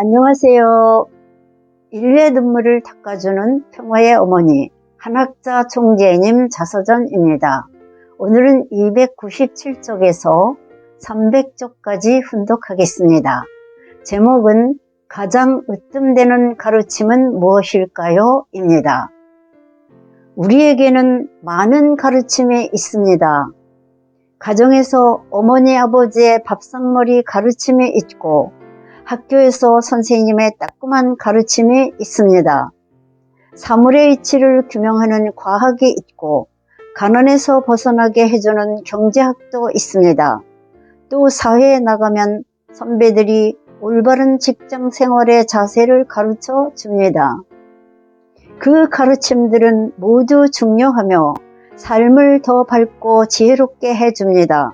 안녕하세요. 인류의 눈물을 닦아주는 평화의 어머니 한학자 총재님 자서전입니다. 오늘은 297쪽에서 300쪽까지 훈독하겠습니다. 제목은 가장 으뜸되는 가르침은 무엇일까요? 입니다. 우리에게는 많은 가르침이 있습니다. 가정에서 어머니 아버지의 밥상머리 가르침이 있고, 학교에서 선생님의 따끔한 가르침이 있습니다. 사물의 이치를 규명하는 과학이 있고, 가난에서 벗어나게 해주는 경제학도 있습니다. 또 사회에 나가면 선배들이 올바른 직장 생활의 자세를 가르쳐 줍니다. 그 가르침들은 모두 중요하며 삶을 더 밝고 지혜롭게 해줍니다.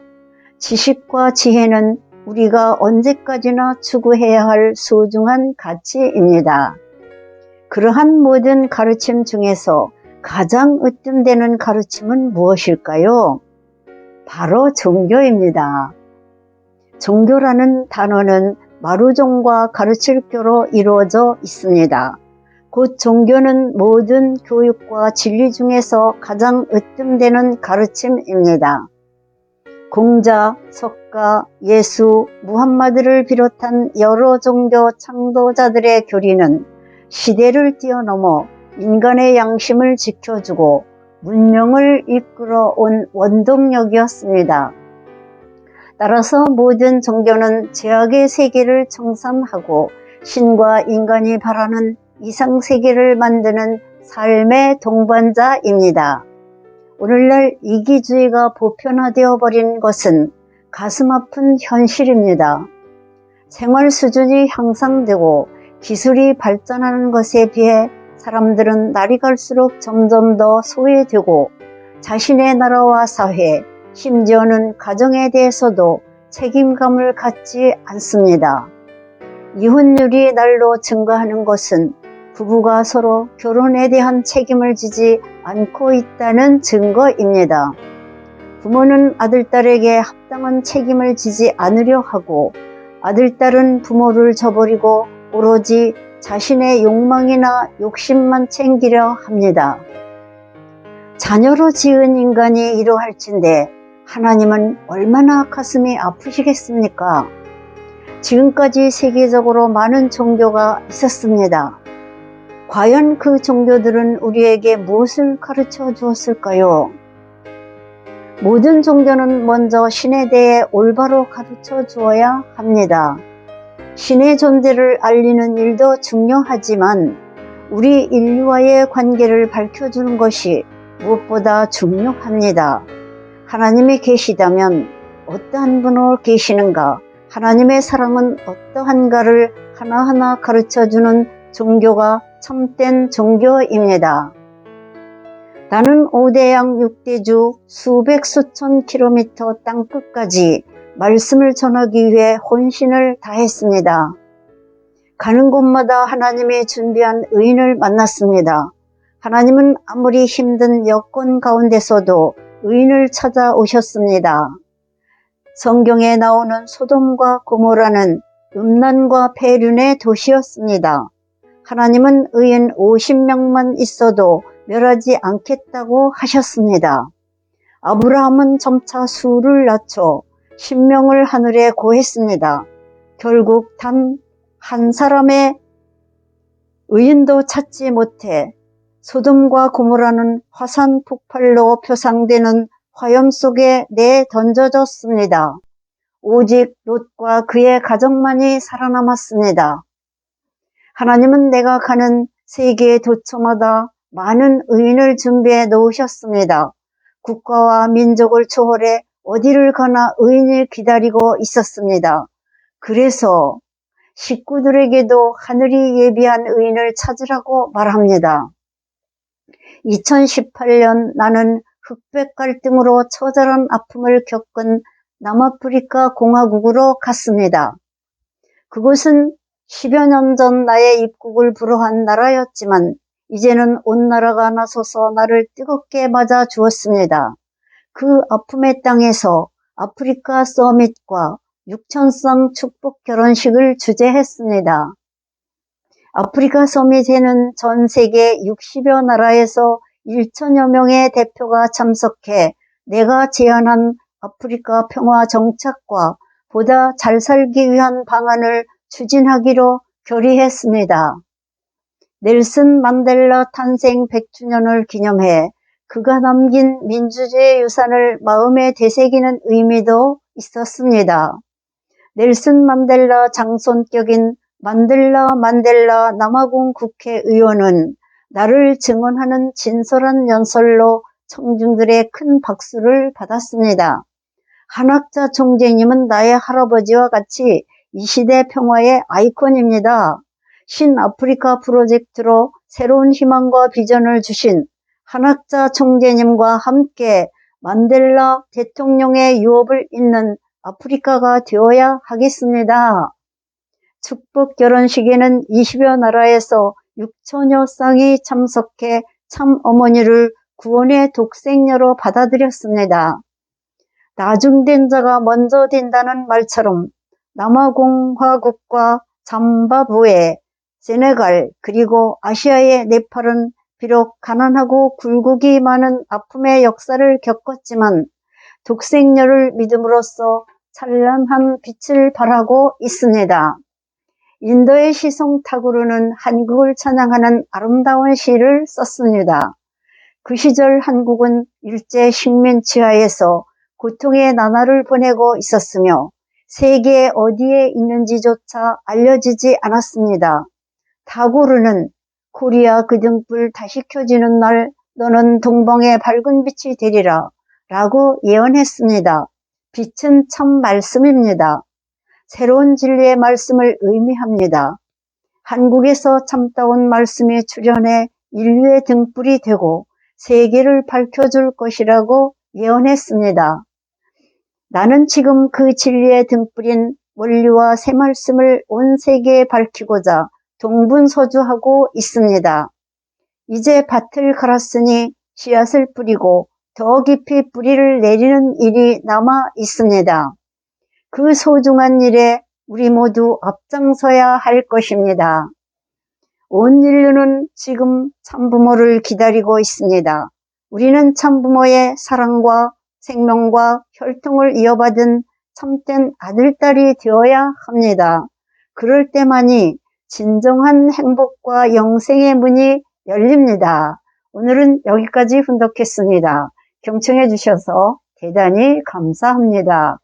지식과 지혜는 우리가 언제까지나 추구해야 할 소중한 가치입니다. 그러한 모든 가르침 중에서 가장 으뜸되는 가르침은 무엇일까요? 바로 종교입니다. 종교라는 단어는 마루종과 가르칠교로 이루어져 있습니다. 곧 종교는 모든 교육과 진리 중에서 가장 으뜸되는 가르침입니다. 공자, 석가, 예수, 무함마드를 비롯한 여러 종교 창도자들의 교리는 시대를 뛰어넘어 인간의 양심을 지켜주고 문명을 이끌어온 원동력이었습니다. 따라서 모든 종교는 죄악의 세계를 청산하고 신과 인간이 바라는 이상세계를 만드는 삶의 동반자입니다. 오늘날 이기주의가 보편화되어 버린 것은 가슴 아픈 현실입니다. 생활 수준이 향상되고 기술이 발전하는 것에 비해 사람들은 날이 갈수록 점점 더 소외되고 자신의 나라와 사회, 심지어는 가정에 대해서도 책임감을 갖지 않습니다. 이혼율이 날로 증가하는 것은 부부가 서로 결혼에 대한 책임을 지지 않고 있다는 증거입니다. 부모는 아들, 딸에게 합당한 책임을 지지 않으려 하고 아들, 딸은 부모를 저버리고 오로지 자신의 욕망이나 욕심만 챙기려 합니다. 자녀로 지은 인간이 이러할진대 하나님은 얼마나 가슴이 아프시겠습니까? 지금까지 세계적으로 많은 종교가 있었습니다. 과연 그 종교들은 우리에게 무엇을 가르쳐 주었을까요? 모든 종교는 먼저 신에 대해 올바로 가르쳐 주어야 합니다. 신의 존재를 알리는 일도 중요하지만 우리 인류와의 관계를 밝혀주는 것이 무엇보다 중요합니다. 하나님이 계시다면 어떠한 분으로 계시는가, 하나님의 사랑은 어떠한가를 하나하나 가르쳐주는 종교가 참된 종교입니다. 나는 5대양 6대주 수백 수천 킬로미터 땅끝까지 말씀을 전하기 위해 혼신을 다했습니다. 가는 곳마다 하나님이 준비한 의인을 만났습니다. 하나님은 아무리 힘든 여건 가운데서도 의인을 찾아오셨습니다. 성경에 나오는 소돔과 고모라는 음란과 폐륜의 도시였습니다. 하나님은 의인 50명만 있어도 멸하지 않겠다고 하셨습니다. 아브라함은 점차 수를 낮춰 신명을 하늘에 고했습니다. 결국 단 한 사람의 의인도 찾지 못해 소돔과 고모라는 화산 폭발로 표상되는 화염 속에 내던져졌습니다. 오직 롯과 그의 가족만이 살아남았습니다. 하나님은 내가 가는 세계의 도처마다 많은 의인을 준비해 놓으셨습니다. 국가와 민족을 초월해 어디를 가나 의인을 기다리고 있었습니다. 그래서 식구들에게도 하늘이 예비한 의인을 찾으라고 말합니다. 2018년 나는 흑백 갈등으로 처절한 아픔을 겪은 남아프리카 공화국으로 갔습니다. 그곳은 10여 년 전 나의 입국을 불허한 나라였지만 이제는 온 나라가 나서서 나를 뜨겁게 맞아 주었습니다. 그 아픔의 땅에서 아프리카 서밋과 6,000쌍 축복 결혼식을 주재했습니다. 아프리카 서밋에는 전 세계 60여 나라에서 1천여 명의 대표가 참석해 내가 제안한 아프리카 평화 정착과 보다 잘 살기 위한 방안을 추진하기로 결의했습니다. 넬슨 만델라 탄생 100주년을 기념해 그가 남긴 민주주의 유산을 마음에 되새기는 의미도 있었습니다. 넬슨 만델라 장손격인 만델라 남아공 국회의원은 나를 증언하는 진솔한 연설로 청중들의 큰 박수를 받았습니다. 한학자 총재님은 나의 할아버지와 같이 이 시대 평화의 아이콘입니다. 신아프리카 프로젝트로 새로운 희망과 비전을 주신 한학자 총재님과 함께 만델라 대통령의 유업을 잇는 아프리카가 되어야 하겠습니다. 축복 결혼식에는 20여 나라에서 6천여 쌍이 참석해 참어머니를 구원의 독생녀로 받아들였습니다. 나중된 자가 먼저 된다는 말처럼 남아공화국과 잠바부에, 세네갈, 그리고 아시아의 네팔은 비록 가난하고 굴곡이 많은 아픔의 역사를 겪었지만 독생녀를 믿음으로써 찬란한 빛을 발하고 있습니다. 인도의 시송 타구르는 한국을 찬양하는 아름다운 시를 썼습니다. 그 시절 한국은 일제 식민지하에서 고통의 나날을 보내고 있었으며 세계 어디에 있는지조차 알려지지 않았습니다. 타구르는 코리아 그 등불 다시 켜지는 날 너는 동방의 밝은 빛이 되리라 라고 예언했습니다. 빛은 참 말씀입니다. 새로운 진리의 말씀을 의미합니다. 한국에서 참다운 말씀이 출현해 인류의 등불이 되고 세계를 밝혀줄 것이라고 예언했습니다. 나는 지금 그 진리의 등불인 원리와 새 말씀을 온 세계에 밝히고자 동분서주하고 있습니다. 이제 밭을 갈았으니 씨앗을 뿌리고 더 깊이 뿌리를 내리는 일이 남아 있습니다. 그 소중한 일에 우리 모두 앞장서야 할 것입니다. 온 인류는 지금 참부모를 기다리고 있습니다. 우리는 참부모의 사랑과 생명과 혈통을 이어받은 참된 아들딸이 되어야 합니다. 그럴 때만이 진정한 행복과 영생의 문이 열립니다. 오늘은 여기까지 훈독했습니다. 경청해 주셔서 대단히 감사합니다.